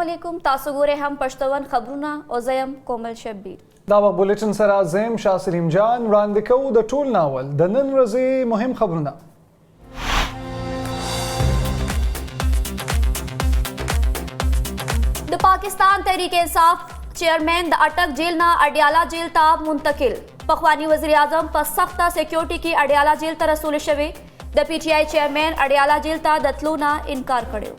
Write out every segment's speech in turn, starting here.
अस्सलामुअलैकुम तासु गोरे हम पश्तवन खबरुना और ज़यम कोमल शब्बीर दावा बुलेटिन सरा ज़ेम शाह सलीम जान वړاندې کوو د ټول ناول د نن ورځې مهم خبرونه د پاکستان تحریک انصاف چیئرمین د اٹک जेल ना अडियाला जेल ता मुंतकिल पखवानी वज़ीर आज़म पर सख्त सिक्योरिटी की अडियाला जेल ता रसूल शवे द पीटीआई चेयरमैन अडियाला जेल ता दतलू ना इनकार करियो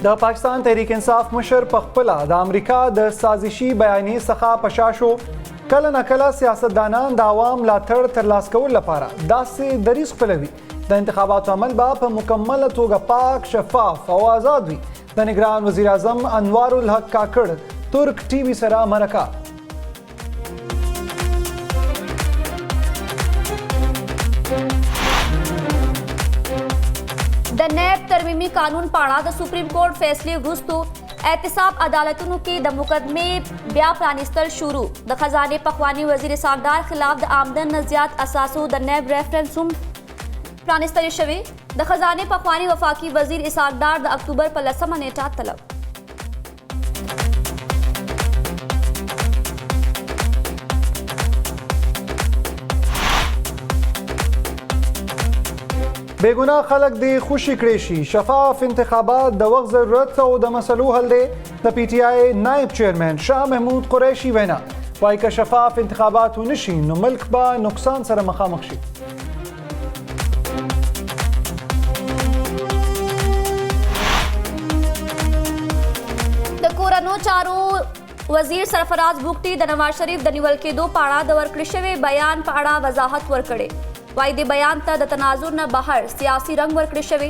د पाकिस्तान तहरीक इंसाफ मशर पखपला द अमरीका द साजिशी बयानी सखा पशाशो कल न कला सियासतदानान द आवाम लाथड़ तरलास कول लपारा दासे दरिस पलवी د انتخاباتو عمل با په مکمله توګه پاک شفاف او آزاد وي د نگران وزیر اعظم انوار الحق کاکړ ترک ټي وي سره مرکه د نیب ترمیمی قانون پاڼه د سپریم کورٹ فیصلې وروسته احتساب عدالتونو کې د مقدمې بیا پرانیستل شروع د خزانه پخوانی وزیر ساګدار خلاف د آمدن نه زیات اساسو د نیب ریفرنسوم پرانیستل شوی د خزانه پخوانی وفاقی وزیر اسحاق ډار د اکتوبر په 10مه نیټه طلب बेगुनाह خلک دی خوشی کړي شي شفاف انتخابات د وخت ضرورت او د مسلو حل دی د پی ټی آی نائب چیئرمین شاه محمود قریشی وینا وایي که شفاف انتخابات ونشي نو ملک به نقصان سره مخامخ شي کورنو چارو وزیر سرفراز بوغټي د نواز شریف د نیول کېدو په اړه د ورکړې شوی بیان په اړه وضاحت ورکړي وایي د بیان ته د تناظر نه بهر سیاسي رنګ ورکړی شوی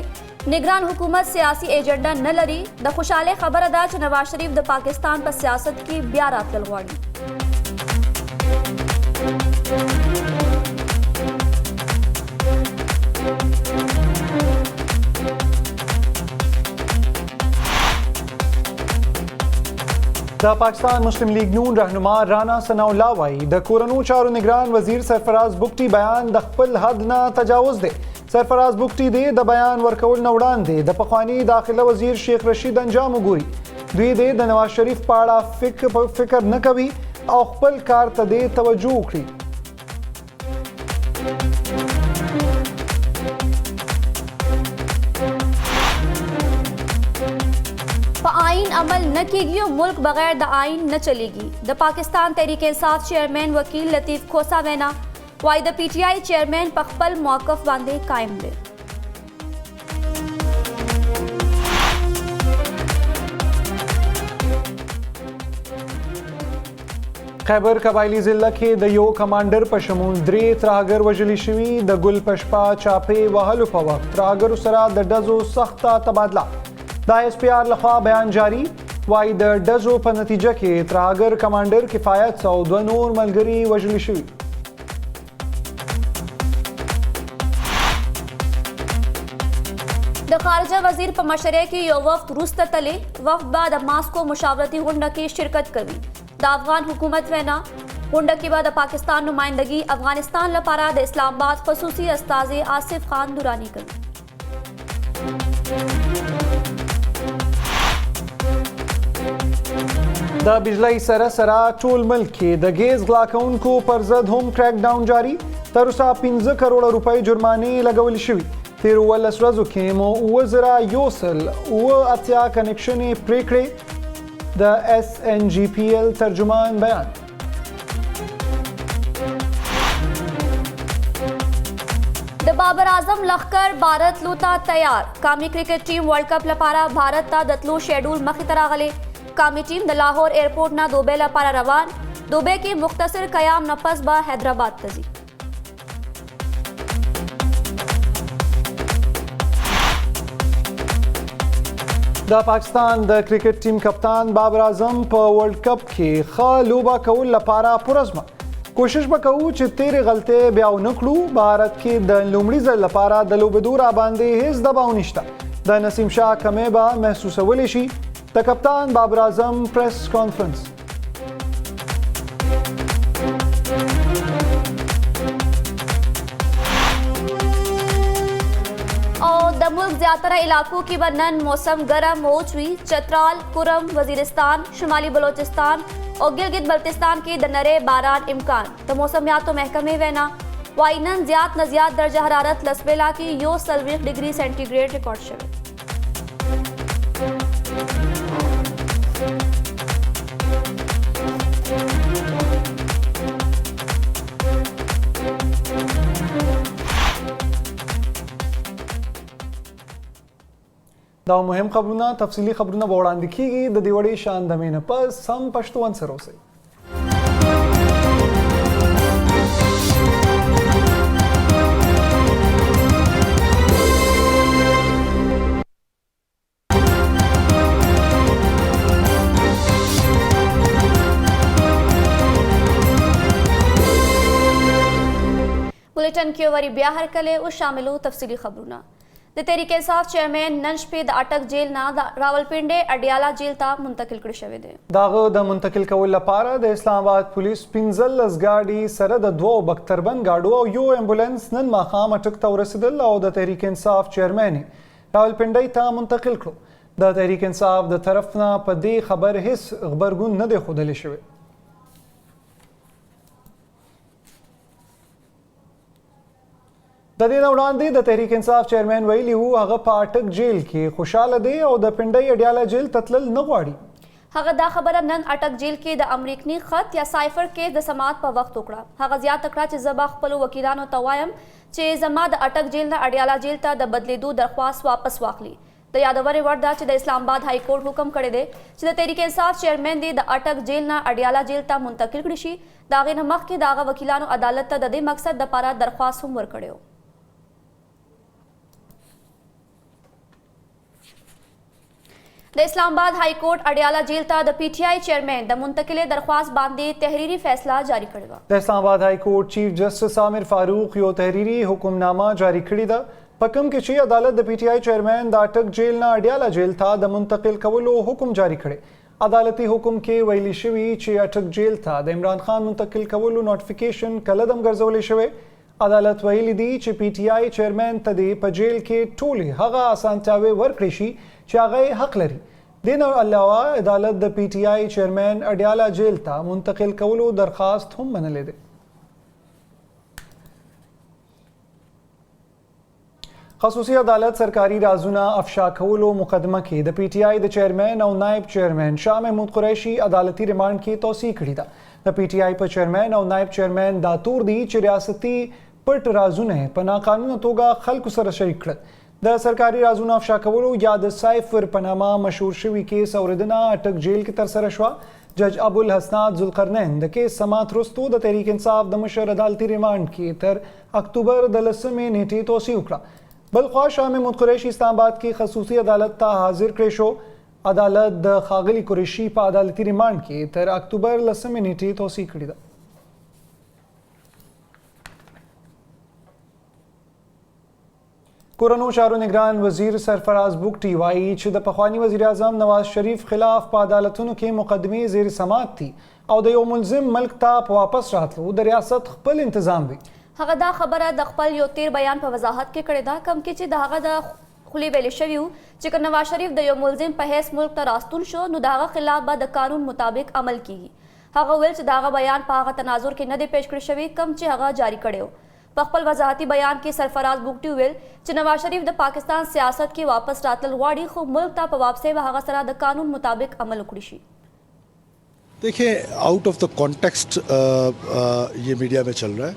نگران حکومت سیاسي ایجنډا نه لري د خوشاله خبره ده چې نواز شریف د پاکستان په سیاست کې بیا راتلل غواړي د پاکستان مسلم لیگ نون رهنما رانا ثناءالله وایي د کورنو چارو نگران وزیر سرفراز بوغټي بیان د خپل حد نه تجاوز دی سرفراز بوغټي دی د بیان ورکول نه وړاندې د پخوانی داخله وزیر شیخ رشید انجام وګوري دوی د نواز شریف په اړه فکر نه کوي او خپل کار ته د توجه وکړي आइन अमल न कीगी मुल्क बगैर द आइन न चलेगी द पाकिस्तान तहरीक इंसाफ चेयरमैन वकील लतीफ खोसा वैना वाई द पीटीआई चेयरमैन पखपल मौकफ बांधे कायम दे خیبر قبایلی ضلع کې د یو کمانډر په شمول 3 ترهګر وژل شوي د ګل پشپا چاپې وهلو په وخت ترهګرو سره د ډزو سخته تبادله د ایس پی آر لخوا بیان جاری وایي د ډزو په نتیجه کې ترهګر کمانډر کفایت او دوه نور ملګري وژل شوي د خارجه وزیر په مشرۍ کې یو وفد روسته تللی وفد بعد ماسکو مشاورتي غونډه کې شرکت کوي د افغان حکومت وینا غونډه کې بعد پاکستان نمائندګي افغانستان لپاره د اسلام آباد خصوصي استازي آصف خان دورانی کوي د بجلی سره ټول ملک کې د ګیز غلا کوونکو پر ضد هم کریک ډاون جاری تر اوسه 15 کروڑ روپۍ جرمانې لګول شوي تیر 11 ورځو کې مو 2080 کنیکشنې پرې کړې د اس ان جی پی ایل ترجمان بیان د بابر اعظم لخر بھارت لوتا تیار قومی کرکٹ ټیم ورلد کپ لپاره بھارت ته دتلو شیډول مخې ته راغلی قومی ټیم د لاهور ایرپورټ نه دوبۍ لپاره روان دوبۍ کې مختصر قیام نه پس به حیدرآباد ته ځي د پاکستان د کرکټ ټیم کپتان بابر اعظم په ورلد کپ کې ښه لوبه کول لپاره پرزمه کوشش وکړو چې تیرې غلطۍ بیا ونه کړو بھارت کې د لومړي ځل لپاره د لوبېدو را باندې هیڅ دباو نشته د نسیم شاه کمې به محسوسولی شي د کپتان بابر اعظم پریس کانفرنس मुल्क ज्यादातर इलाकों की बनन मौसम गर्म हो चुई। चतराल, कुरम, वजीरिस्तान, शुमाली बलोचिस्तान और गिलगित बल्तिस्तान की दनरे बारान इम्कान। तो मौसमियात महकमे वेना वाइनन ज्यादा नजियात दर्जा हरारत लसबेला की यो 40 डिग्री सेंटीग्रेड रिकॉर्ड शवे। دا مهم خبرونه تفصیلی خبرونه به وړاندې کیږي د دې وړې شان د مینه پس هم پښتو انصر اوسئ. बुलेटिन के वरी ब्या हर कले उस शामिलो तफसीली खबरूना द तहरीक इंसाफ चेयरमैन नंश पे द अटक जेल ना रावलपिंडी अडियाला जेल ता मुंतकिल कړي شوی دی. داغه د منتقل کول لپاره د اسلام آباد پولیس 15 ګاډي سره د 2 بختربند ګاډو او یو امبولانس نن ماخام اټک ته ورسېدل او د تحریک انصاف چیرمن راولپنډي ته منتقل کړو. د تحریک انصاف د طرف نه په دې خبر هیڅ خبرګون نه دی خودل شوی. د دې وړاندې د تحریک انصاف چیرمن ویلي وو هغه په اټک جیل کې خوشاله دی او د پنډۍ اډیاله جیل تتلل نه غواړي. هغه دا خبره نن اټک جیل کې د امریکنی خط یا سایفر کې د سماعت په وخت وکړه. هغه زیات کړه چې زبا خپل وکیلانو ته وایم چې زما د اټک جیل نه اډیاله جیل ته د بدلیدو درخواست واپس واخلي. د یادوري وړ دا چې د اسلام آباد های کورټ حکم کړی دی چې د تحریک انصاف چیرمن دی د اټک جیل نه اډیاله جیل ته منتقل کړي شي. دا غي نه مخکې دا وکیلانو عدالت ته د دې مقصد د لپاره درخواست هم ورکړیو. د اسلام آباد های کورټ اډیالا جیل ته د پی ټی آی چیرمن د منتقلی درخواست باندې تحریری فیصله جاری کړی و. د اسلام آباد های کورټ چیف جسټس عامر فاروق یو تحریری حکمنامه جاری کړی ده په کوم کې چې عدالت د پی ټی آی چیرمن د اټک جیل نه اډیالا جیل ته د منتقل کولو حکم جاری کړی. عدالتي حکم کې ویلي شوی چې اټک جیل ته د عمران خان منتقل کولو نوټیفیکیشن کله دم ګرځولې شوی. عدالت ویلي دی چې پی ټی آی چیرمن ته د په جیل کې ټولې هغه اسانتیاوې ورکړي شي چې هغه حق لري. دین علاوه عدالت د پی ټی آی چیرمن اډیالا جیل ته منتقل کولو درخواست هم منلې ده. خصوصي عدالت سرکاري رازونه افشا کولو مقدمه کې د پی ټی آی د چیرمن او نائب چیرمن شاه محمود قریشي عدالتي ریمانډ کې توثیق کړی ده. د پی ټی آی په چیرمن او نائب چیرمن دا تور دی چې ریاستي پټ رازونه په ناقانونه توګه خلکو سره شریک کړل. د سرکاري رازونو افشا کولو یا د سایفر په نامه مشهور شوي کیس اوریدنه اټک جیل کې ترسره شوه. جج ابو الحسنات ذوالقرنین د کیس سماعت وروسته د تحریک انصاف د مشر عدالتي ریمانډ کې تر اکتوبر د 10 نیټې توصیه وکړه. بلخوا شاه محمود قریشي اسلام آباد کې خصوصي عدالت ته حاضر کړی شو. عدالت د ښاغلي قریشي په عدالتي ریمانډ کې تر اکتوبر 10 نیټې توصیه کړې ده. کورنو چارو نگران وزیر سرفراز بگٹی وایي چې د پخوانی وزیر اعظم نواز شریف خلاف په عدالتونو کې مقدمې زیر سماعت دي او د یو ملزم ملک ته په واپس راتلو د ریاست خپل انتظام وي. هغه دا خبره د خپل یو تیر بیان په وضاحت کې کړې ده کوم کې چې د هغه د خولي ویل شوی چې نواز شریف د یو ملزم په هیڅ ملک ته راستون شو نو د هغه خلاف به د قانون مطابق عمل کیږي. هغه ویل چې د هغه بیان په هغه تناظر کې نه دی پیش کړی شوی کوم چې هغه جاری کړی. په خپل وضاحتي بیان کې سرفراز بگٹی ویل چې نواز شریف د پاکستان سیاست کې واپس راتل غواړي خو ملک ته په واپسۍ به هغه سره د قانون مطابق عمل وکړي شي. देखिए आउट ऑफ द कॉन्टेक्स्ट ये मीडिया में चल रहा है.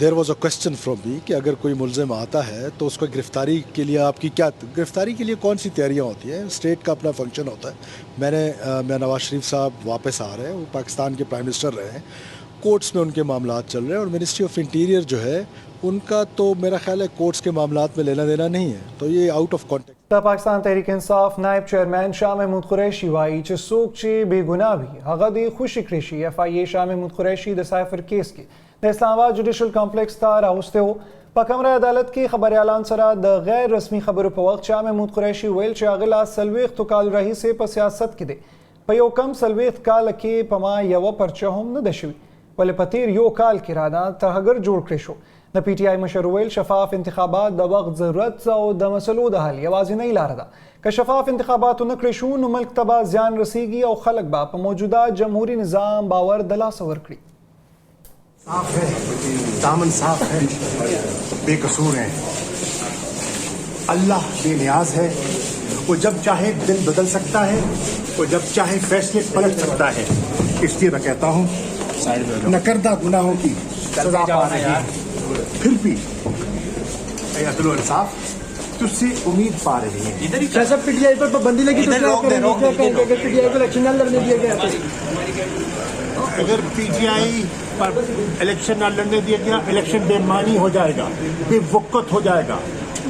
There was a question from me कि अगर कोई मुलजिम आता है तो उसको गिरफ्तारी के लिए आपकी क्या गिरफ्तारी के लिए कौन सी तैयारियां होती हैं. स्टेट का अपना फंक्शन होता है. मैं नवाज शरीफ साहब वापस आ रहे हैं, वो पाकिस्तान के प्राइम मिनिस्टर रहे हैं, कोर्ट्स में उनके मामलात चल रहे हैं और मिनिस्ट्री ऑफ इंटीरियर जो है उनका तो मेरा ख्याल है कोर्ट्स के मामलात में लेना देना नहीं है. तो ये आउट ऑफ कॉन्टेक्स्ट. د پاکستان تحریک انصاف نائب چیرمن شاه محمود قریشي وایي چې څوک چې بې ګناه وي هغه دې خوشي کړی شي. اف آی ای شاه محمود قریشي د سایفر کیس کې د اسلام آباد جوډیشل کمپلیکس ته راوستی و. په کمره عدالت کې خبریالان سره د غیر رسمي خبرو په وخت شاه محمود قریشي ویل چې هغه لا 40 کالو راهیسې په سیاست کې دی. په یو کم 40 کال کې په ما یوه پرچه هم نه ده شوې ولې په تیر یو کال کې رانه ترهګر جوړ کړی شو. د پی ټی آی مشر ویل شفاف انتخابات د وخت ضرورت او د مسلو د حل یوازینۍ لاره ده که شفاف انتخابات ونه کړی شو نو ملک ته به زیان رسیږي او خلک به په موجوده جمهوری نظام باور د لاسه ورکړي साफ है, दामन साफ है, बेकसूर है। अल्लाह बेनियाज है, वो जब चाहे दिल बदल सकता है, वो जब चाहे फैसले पलट सकता है। इसलिए मैं कहता हूँ नकरदा गुनाहों की सजा पा रही है, फिर भी अदल और इंसाफ तुझसे उम्मीद पा रही है। जैसा पीटीआई पर पाबंदी लगी तो पीटीआई को इलेक्शन न लड़ने दिया गया था। अगर पीटीआई पर इलेक्शन न लड़ने दिया गया, इलेक्शन बेमानी हो जाएगा, बेवकत हो जाएगा,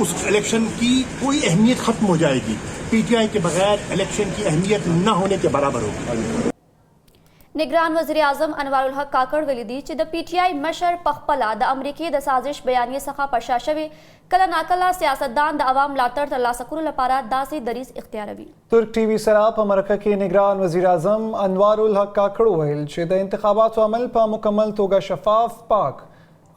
उस इलेक्शन की कोई अहमियत खत्म हो जाएगी। पीटीआई के बगैर इलेक्शन की अहमियत न होने के बराबर होगी। निगरान वज़ीर आज़म अनवारुल हक काकड़ वेली दी چې د پی ټی آی مشر پخپله د امریکې د سازش بیانیې څخه په شا شوی کله ناکله سیاستدان د عوام ملاتړ ترلاسه کولو لپاره داسې دریځ اختیاروي. ترک ټي وي سره په مرکه کې نگران وزیر اعظم انوارالحق کاکړ ویل چې د انتخاباتو عمل په مکمل توګه شفاف، پاک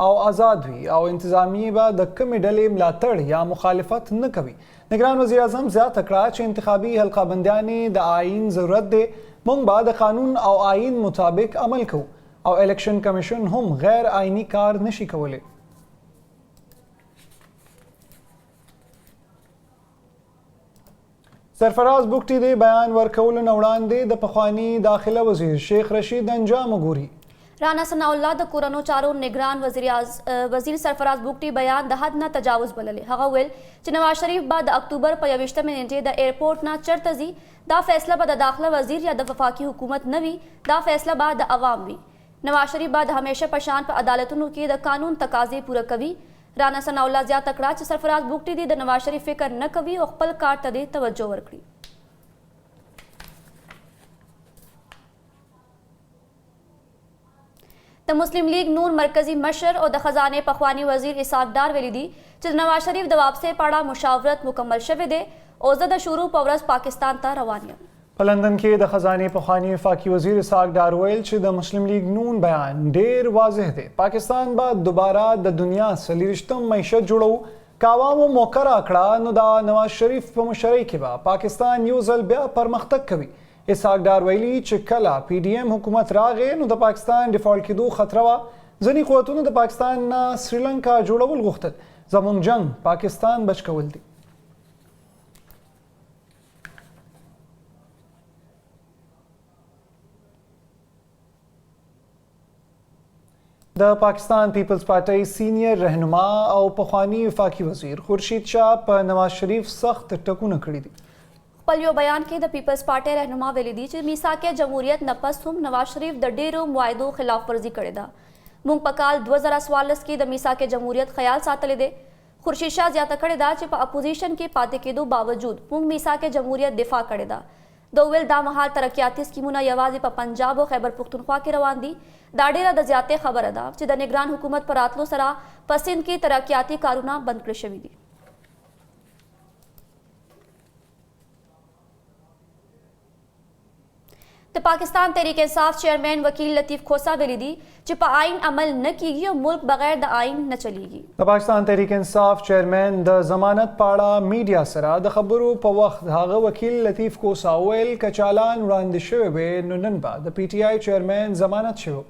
او آزاد وي او انتظامیه به د کومې ډلې ملاتړ یا مخالفت نه کوي. نگران وزیر اعظم زیاته کړه چې انتخابي حلقه بندیانې د آئین ضرورت دی، مونږ به د قانون او آئین مطابق عمل کوو او الیکشن کمیشن هم غیر آئینی کار نشي کولی. سرفراز بوکټي د بیان ورکولو نه وړاندې د پخواني داخله وزیر شیخ رشید انجام وګوري. رانا ثناء الله د کورنو چارو نگران وزیر سرفراز بوکټي بیان د حد نه تجاوز بللی. هغه ویل چې نواز شریف به د اکتوبر په 21 نیټې د ایرپورټ نه چرته ځي، دا فیصله به د داخله وزیر یا د وفاقي حکومت نه وي، دا فیصله به د عوام وي. نواز شریف به د همیشه په شان په عدالتونو کې د قانون تقاضې پوره کوي. رانا ثناء الله زیاته کړه چې سرفراز بوکټي د نواز شریف فکر نه کوي او خپل کار ته توجه ورکړي. د مسلم لیگ نون مرکزی مشر او د خزانه پخوانی وزیر اسحاق ډار ویلي دي چې د نواز شریف د واپسۍ په اړه مشاورت مکمل شوی دی او زه د شروع په ورځ پاکستان ته روان یم. په لندن کې د خزانه پخوانی وفاقي وزیر اسحاق ډار ویل چې د مسلم لیگ نون بیان ډیر واضح دی. پاکستان به دوباره د دنیا 40 معیشت جوړو که عوامو موقع راکړه نو د نواز شریف په مشرۍ کې به پاکستان یو ځل بیا پرمختګ کوي. اسحاق ډار ویلي چې کله پی ډی ایم حکومت راغې نو د پاکستان ډیفالټ کېدو خطره وه. ځینې قوتونو د پاکستان نه سریلنکا جوړول غوښتل. زموږ جنګ پاکستان بچ کول دی. د پاکستان پیپلز پارټۍ سینیر رهنما او پخوانی وفاقي وزیر خورشید شاه په نواز شریف سخت ټکونه کړي دي. خپل یو بیان کې د پیپلز پارټۍ رهنما ویلي دي چې میثاق جمهوریت نه پس هم نواز شریف د ډیرو معاهدو خلاف ورزي کړې ده. موږ په کال 2014 کې د میثاق جمهوریت خیال ساتلی دی. خورشید شاه زیاته کړې ده چې په اپوزیشن کې پاتې کېدو باوجود موږ میثاق جمهوریت دفاع کړې ده. د ویل دا مهال ترقیاتي سکیمونه یوازې په پنجاب او خیبر پښتونخوا کې روان دي. دا ډیره د زیاتې خبره ده چې د نگران حکومت پر راتلو سره په سند کې ترقیاتي کارونه بند کړی شوي دي. د پاکستان تحریک انصاف چیئرمین وکیل لطیف کھوسا ویلي دي چې په آئین عمل نه کیږي او ملک بغیر د آئین نه چلیږي. د پاکستان تحریک انصاف چیئرمین د ضمانت په اړه میډیا سره د خبرو په وخت هغه وکیل لطیف کھوسا ویل که چالان وړاندې شوی وی نو نن به د پی ټی آی چیئرمین ضمانت شوی.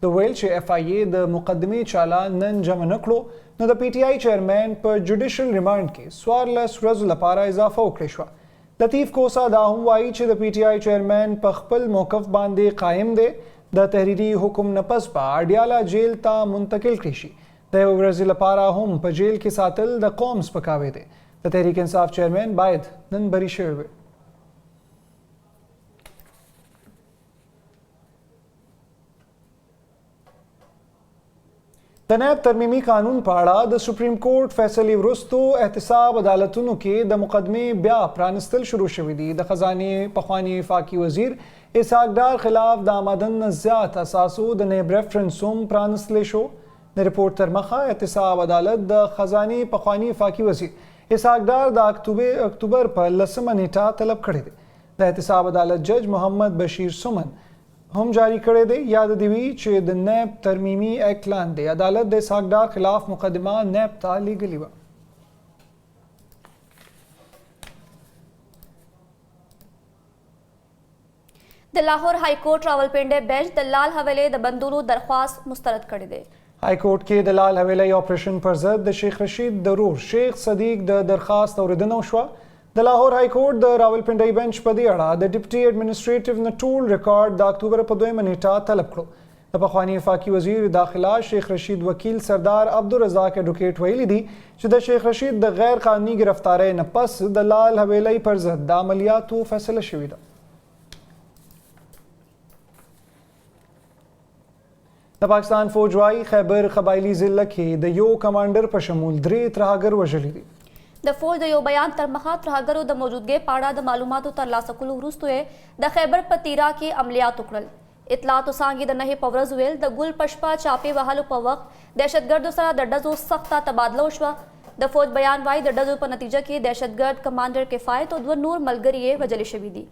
د ویل چې اف آی ای د مقدمې چالان نن جمع نه کړو نو د پی ټی آی چیئرمین په جوډیشل ریمانډ کې 14 ورځو لپاره اضافه وکړی شوه. لطیف کھوسا دا هم وایي چې د پی ټی آی چیئرمین په خپل موقف باندې قایم دی. د تحریري حکم نه پس به اډیاله جیل ته منتقل کړي شي. د یوې ورځې لپاره هم په جیل کې ساتل د قوم سپکاوی دی. د تحریک انصاف چیئرمین باید نن بری شوی وي. د نایب ترمیمي قانون په اړه د سپریم کورټ فیصلې وروستو احتساب عدالتونو کې د مقدمې بیا پرانستل شروع شوي دي. د خزانې پخواني وفاقي وزیر اسحاق ډار خلاف د آمدن نه زیات اساسو د نیب ریفرنس هم پرانستلی شو. د رپورټ تر مخه احتساب عدالت د خزانې پخواني وفاقي وزیر اسحاق ډار د اکتوبر په 10 نیټه طلب کړی دی. د احتساب عدالت جج محمد بشیر سمن هم جاری کړی دی. یاد دې وي چې د نیب ترمیمي ایکټ لاندې عدالت د اسحاق خلاف مقدمه نیب ته لیږلې وه. د لاهور های کورټ راولپنډي بنچ د لال حویلې د بندولو درخواست مسترد کړی دی. های کورټ کې د لال حویلې آپریشن پر ضد د شیخ رشید د ورور شیخ صدیق د درخواست اوریدنه وشوه. د لاهور های کورټ د راولپنډي بنچ په دې اړه د ډیپټي اډمنسټریټیو نه ټول ریکارډ د اکتوبر په 2 نیټه طلب کړو. د پخوانی وفاقي وزیر داخله شیخ رشید وکیل سردار عبدالرزاق اډوکیټ ویلي دي چې د شیخ رشید د غیر قانوني گرفتارۍ نه پس د لال حویلې پر ضد د عملیاتو فیصله شوې ده. د پاکستان فوج وايي خیبر قبایلي ضلع کې د یو کمانډر په شمول 3 ترهګر وژلي دي. د فوج د یو بیان تر مخه ترهګرو د موجودګۍ په اړه د معلوماتو ترلاسه کولو وروسته یې د خیبر په تیرا کې عملیات وکړل. اطلاعاتو څانګې د 9 په ورځ ویل د ګل پشپا چاپې وهلو په وخت دهشتګردو سره د ډزو سخته تبادله وشوه. د فوج بیان وايي د ډزو په نتیجه کې دهشتګرد کمانډر کفایت او 2 نور ملګري یې وژل شوي دي.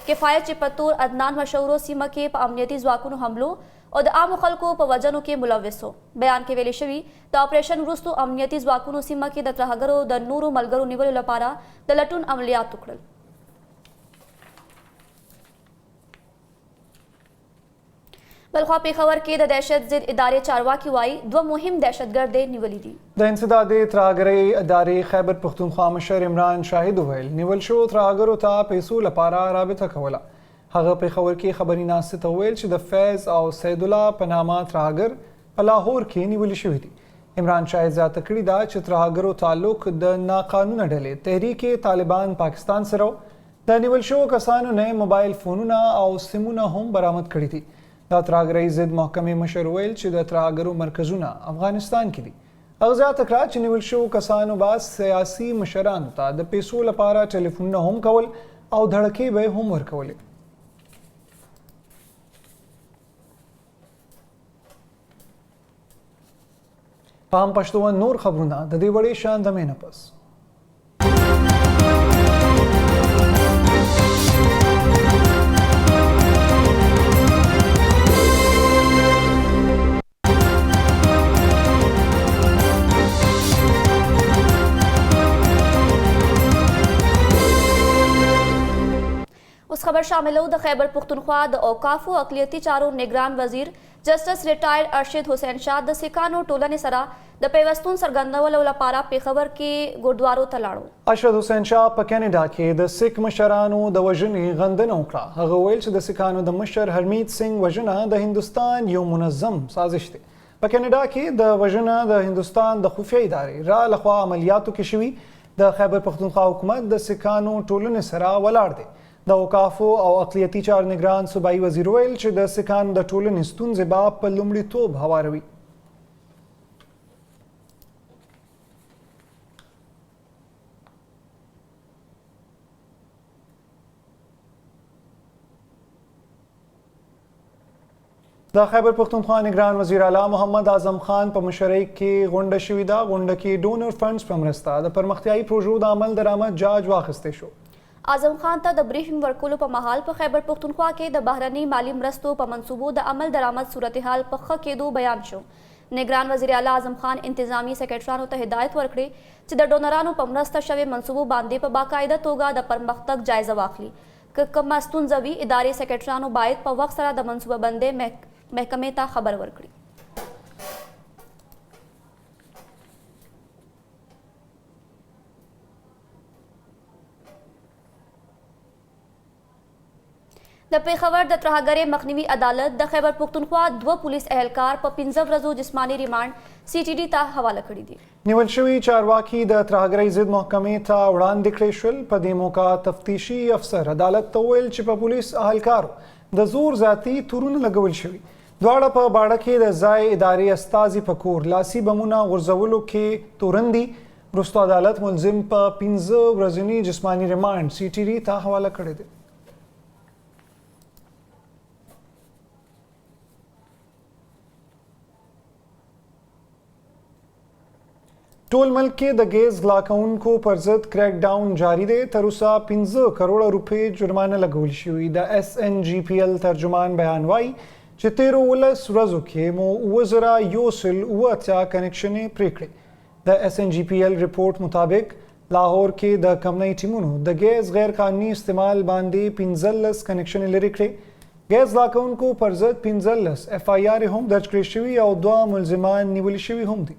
کفایت چې په تور عدنان مشهورو سیمه کې په امنیتي ځواکونو حملو او د عامو خلکو په وژنو کې ملوث و. بیان کې ویلي شوي د اپریشن وروسته امنیتي ځواکونو سیمه کې د ترهګرو د نورو ملګرو نیولو لپاره د لټون عملیات وکړل. بلخوا پېښور کې د دهشت ضد ادارې چارواکي وایي 2 مهم دهشتګرد یې نیولي دي. د انسدادي ترهګرۍ ادارې خیبر پښتونخوا مشر عمران شاهد وویل نیول شوو ترهګرو ته پیسو لپاره رابطه کوله. هغه پېښور کې خبري ناستې ته وویل چې د فیض او سید الله په نامه ترهګر په لاهور کې نیولي شوي دي. عمران شاهد زیاته کړې ده چې ترهګرو تعلق د ناقانونه ډلې تحریک طالبان پاکستان سره د نیول شوو کسانو نه موبایل فونونه او سیمونه هم برآمد کړي دي. د ترهګرۍ ضد محکمې مشر ویل چې د ترهګرو مرکزونه افغانستان کې دي. هغه زیاته کړه چې نیول شوو کسانو به سیاسي مشرانو ته د پیسو لپاره ټلیفونونه هم کول او دړکې به هم ورکولې. پام پښتو نور خبرونه د دې وړې شان د مینه پس. اوس خبر شاملو د خیبر پښتونخوا د اوقافو اقلیتي چارو نگران وزیر جسټس ریټایرډ ارشد حسین شاه د سکانو ټولنې سره د پیوستون څرګندولو لپاره پېښور کې ګردوارو ته لاړو. ارشد حسین شاه په کینیډا کې د سکھ مشرانو د وژنې غندنه وکړه. هغه ویل چې د سکانو د مشر هرمیت سنگ وژنه د هندوستان یو منظم سازش دی. په کینیډا کې د وژنه د هندوستان د خفیه ادارې را لخوا عملیاتو کې شوي. د خیبر پښتونخوا حکومت د سکانو ټولنې سره ولاړ دی. د اوقافو او اقلیتي چارو نگران صوبایي وزیر ویل چې د سکانو د ټولنې ستونزې به په لومړیتوب هواروي. د خیبر پښتونخوا نگران وزیر اعلی محمد اعظم خان په مشرۍ کې غونډه شوې ده. غونډه کې ډونر فنډز په مرسته د پرمختیایي پروژو د عمل درآمد جاج واخیستی شو. اعظم خان ته د بریفنګ ورکولو په مهال په خیبر پښتونخوا کې د بهرني مالی مرستو په منصوبو د عمل درآمد صورتحال په ښه کېدو بیان شو. نگران وزیر اعلی اعظم خان انتظامی سیکرټرانو ته هدایت ورکړي چې د ډونرانو په مرسته شوې منصوبو باندې په باقاعده توګه د پرمختګ جایزه واخلي. که کومه ستونزه وي ادارې سیکرټرانو باید په وخت سره د منصوبه بندۍ محکمې ته خبر ورکړي. د پېښور د ترهګرۍ مخنیوي عدالت د خیبر پښتونخوا 2 پولیس اهلکار په 15 ورځو جسماني ریمانډ CTD ته حواله کړي دي. نیول شوي چارواکي د ترهګرۍ ضد محکمې ته وړاندې کړای شول. په دې موقع تفتیشي افسر عدالت ته ویل چې په پولیس اهلکارو د زور ذاتي تورونه لګول شوي. دواړه په باړه کې د ځای ادارې استازي په کور لاسي بمونه غورځولو کې تورن دي. وروسته عدالت ملزم په 15 ورځني جسماني ریمانډ CTD ته حواله کړی دی. टोल मुल्क के द गेज ग्लाकाउन को परजत क्रैकडाउन जारी दे तरुसा 15 करोड़ रुपए जुर्माना लगोल शुई द SNGPL तर्जुमान बयान वाई चितेरो उलस रजो के मो वजरा योसिल उवत्या कनेक्शन प्रेकड़े द SNGPL रिपोर्ट मुताबिक लाहौर के द कमनई टीमुनो द गैस गैर कानूनी इस्तेमाल बांधे 15 कनेक्शन लिरिकड़े गैस लाकाउन को परजत 15 FIR हम दर्ज कृषि और 2 मुलजिमान निवलिशवी हम दी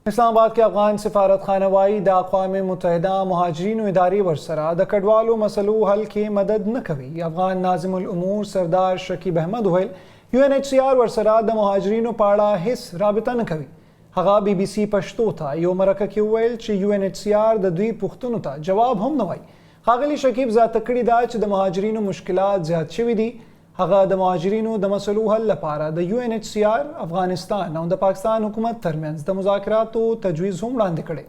इस्लामाबाद के अफगान सिफारत खानवाई द अक़वाम मुत्तहिदा महाजरीन इदारे वरसरा द कड़वालो मसलो हल के मदद न कवी अफगान नाज़िमुल उमूर सरदार शकीब अहमद हुल UNHCR वरसरा द महाजरीन पाड़ा हिस राबिता न कवी हगा BBC पश्तो था यो मरक के वेल च UNHCR द दुई पुख्तुन था जवाब हम नवाई खागली शकीब जा तकड़ी दाच द महाजरीन मुश्किलात ज्यादा शवी दी हगा द महाजरीन द मसलो हल लपारा द UNHCR अफगानिस्तान और द पाकिस्तान हुकूमत दरमियान द मुज़ाकरात व तजवीज़ हम रांदे कड़े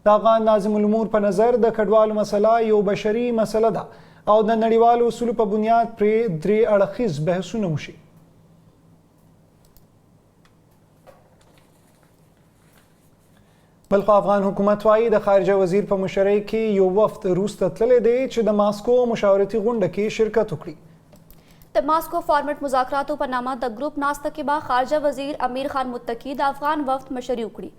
द अफगान नाज़िमुल उमूर पर नज़र द कड़वाल मसला यो बशरी मसला दा और द नड़ीवाल उसूल पर बुनियाद पर द्रे अड़खिज बहसु नमुशी बल्कि अफगान हुकूमत वाई द खारजा वजीर पर मुशर्रह के यो वफ्द रूस ततले दे च द मास्को मुशावरती गुंड की शिरकत उकड़ी द मास्को फॉर्मेट मुज़ाकरातों पर नामा द ग्रुप नास्त के बाद खारजा वजीर अमीर खान मुत्तकी द अफगान वफ्द मशरी उकड़ी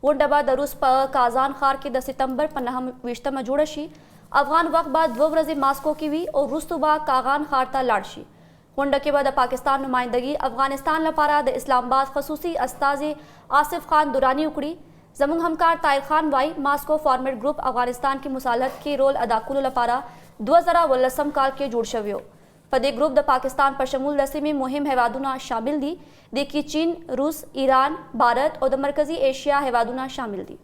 गुंडबा द रूस पर काजान खार के 10 सितंबर पर नहम विश्ता में जोड़शी अफगान वक्त बाद 2 रजी मास्को की हुई और रूस तो बाद कागान खार ता लाड़शी गुंड के बाद पाकिस्तान नुमाइंदगी अफगानिस्तान लपारा द इस्लामाबाद खसूसी अस्ताज़ आसिफ खान दुरानी उकड़ी जमुंग हमकार ताहिर खान वाई मास्को फॉर्मेट ग्रुप अफगानिस्तान की मुसालहत के रोल अदा कुल लपारा 2018 काल के जुड़ शव्यो पदे ग्रुप द पाकिस्तान पर शमूल दस्ते में मुहिम हेवादुना शामिल दी देखी चीन रूस ईरान भारत और द मरकजी एशिया हेवादुना शामिल दी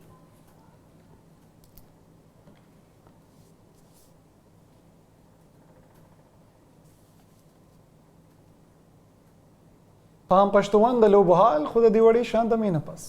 पाम पश्तुवन द लो बहाल खुद दिवड़ी शांत में नपस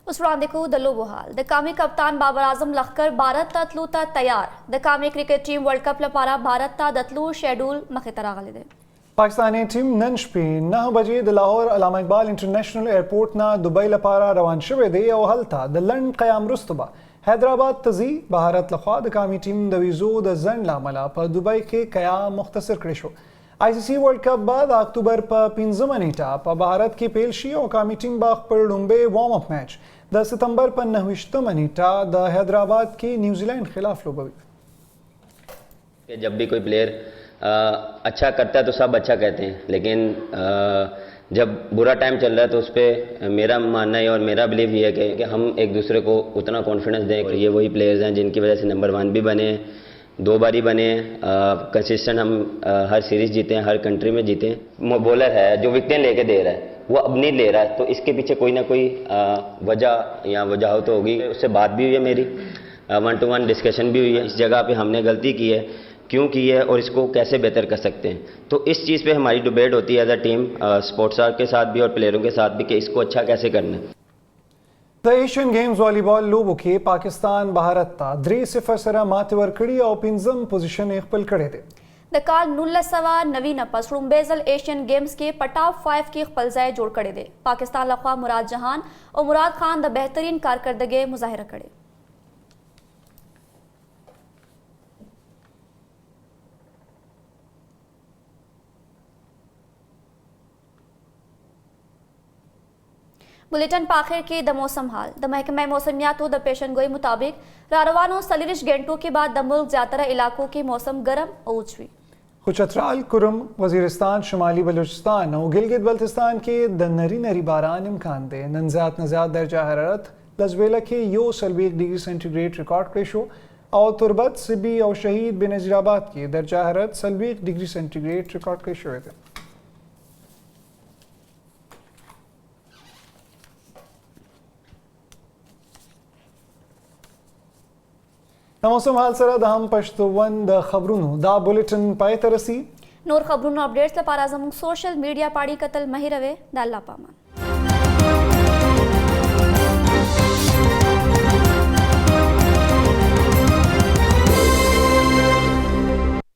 उस रांदे को दलो बहाल द कामी कप्तान बाबर आजम लखकर भारत ततलू ता तैयार द कामी क्रिकेट टीम वर्ल्ड कप लपारा भारत ता दतलू शेड्यूल मखतरा गले दे पाकिस्तानी टीम नंश पे 9 बजे द लाहौर अलामा इकबाल इंटरनेशनल एयरपोर्ट ना दुबई लपारा रवान शवे दे और हलता द लंड कयाम रुस्तबा हैदराबाद तजी भारत लखवा द कामी टीम द वीजो द जन लामला पर दुबई के कयाम मुख्तसर क्रेशो ICC वर्ल्ड कप बाद अक्टूबर पर 15 नीटा पर भारत की पेलशी और कामी टीम बाग पर डुम्बे वार्म अप मैच 10 सितंबर पर 9 नीटा द हैदराबाद की न्यूजीलैंड खिलाफ लोबवी जब भी कोई प्लेयर अच्छा करता है तो सब अच्छा कहते हैं लेकिन जब बुरा टाइम चल रहा है तो उस पर मेरा मानना है और मेरा बिलीव ये है कि हम एक दूसरे को उतना कॉन्फिडेंस दें कि ये वही प्लेयर्स हैं जिनकी वजह से नंबर 1 भी बने हैं 2 बारी बने हैं कंसिस्टेंट हम हर सीरीज जीते हैं हर कंट्री में जीते हैं बॉलर है जो विकेटें लेके दे रहा है वो अब नहीं ले रहा है तो इसके पीछे कोई ना कोई वजह या वजह तो होगी उससे बात भी हुई है मेरी 1-to-1 डिस्कशन भी हुई है इस जगह पे हमने गलती की है क्यों की है और इसको कैसे बेहतर कर सकते हैं तो इस चीज़ पे हमारी डिबेट होती है एज अ टीम स्पोर्ट्सर के साथ भी और प्लेयरों के साथ भी कि इसको अच्छा कैसे करना है the Asian games volleyball Lobo के पाकिस्तान भारत ता 3-0 सरा मातवर कड़ी और 5 पोजीशन इकबल करे थे द काल नुल्लसवा नवीन पस रुम्बेजल एशियन गेम्स के पटाप 5 की खलजाए जोड़ करे दे पाकिस्तान लखवा मुराद जहान और मुराद खान द बेहतरीन कारकर्दगी मुजाहिरा करे बुलेटिन पाखिर के द मौसम हाल द महकमा मौसमियात द पेशन गोई मुताबिक रारवानो सलिरिश घंटों के बाद द मुल्क ज्यादा इलाकों के मौसम गर्म और उछवी खुचतराल कुरम वजीरिस्तान शुमाली बलूचिस्तान और गिलगित बल्तिस्तान के द नरी नरी बारान इम्कान दे नंजात दर्जा हरारत लजबेला के यो 20 डिग्री सेंटीग्रेड रिकॉर्ड पेशो और तुरबत सिबी और शहीद बेनजीराबाद के दर्जा हरारत 20 डिग्री सेंटीग्रेड रिकॉर्ड पेश हुए थे मौसम हाल सर द हम पश्तोवन द खबरों दा बुलेटिन पाए तरसी नूर खबरों अपडेट्स लपारा जमुंग सोशल मीडिया पाड़ी कतल महिरवे द अल्लाह पामान।